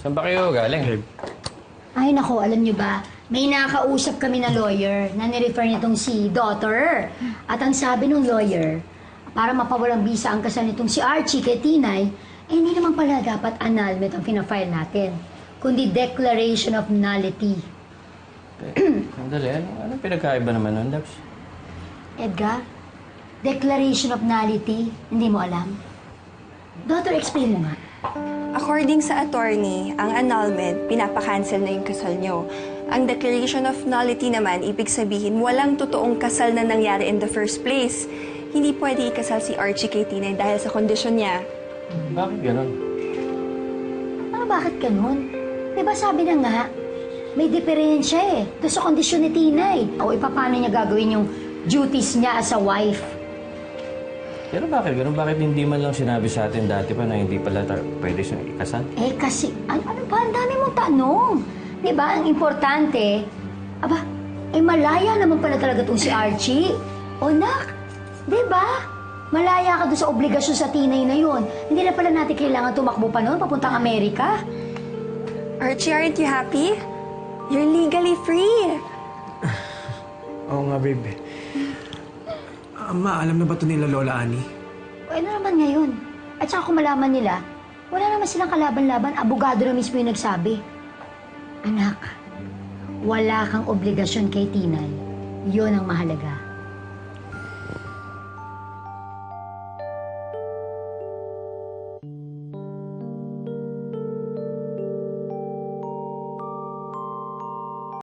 Saan ba kayo galing? Ay, nako, alam nyo ba, may nakausap kami na lawyer na nirefer nitong si Daughter. At ang sabi ng lawyer, para mapawalang bisa ang kasal nitong si Archie kay Tinay, eh hindi naman pala dapat annulment ang pinafile natin, kundi declaration of nullity. Sandali, anong pinagkaiba naman nun, Dax? Edgar, declaration of nullity, hindi mo alam? Daughter, explain mo nga. According sa attorney, ang annulment, pinapakancel na yung kasal nyo. Ang declaration of nullity naman, ibig sabihin, walang totoong kasal na nangyari in the first place. Hindi pwede ikasal si Archie kay Tinay dahil sa kondisyon niya. Bakit ganun? Bakit ganun? Diba sabi na nga, may diferensya doon sa kondisyon ni Tinay. O paano niya gagawin yung duties niya as a wife? Pero bakit ganun? Bakit hindi man lang sinabi sa atin dati pa na hindi pala pwede siyang ikasal? Eh kasi, ano ba? Ang dami mong tanong. Diba? Ang importante, malaya naman pala talaga itong si Archie. O nak, diba? Malaya ka doon sa obligasyon sa Tinay na yun. Hindi na pala natin kailangan tumakbo pa noon papuntang Amerika. Archie, aren't you happy? You're legally free. Oo nga, babe. Ma, alam na ba ito nila Lola Annie? O ano naman ngayon? At saka kung malaman nila, wala naman silang kalaban-laban, abogado na mismo yung nagsabi. Anak, wala kang obligasyon kay Tinay. Yun ang mahalaga.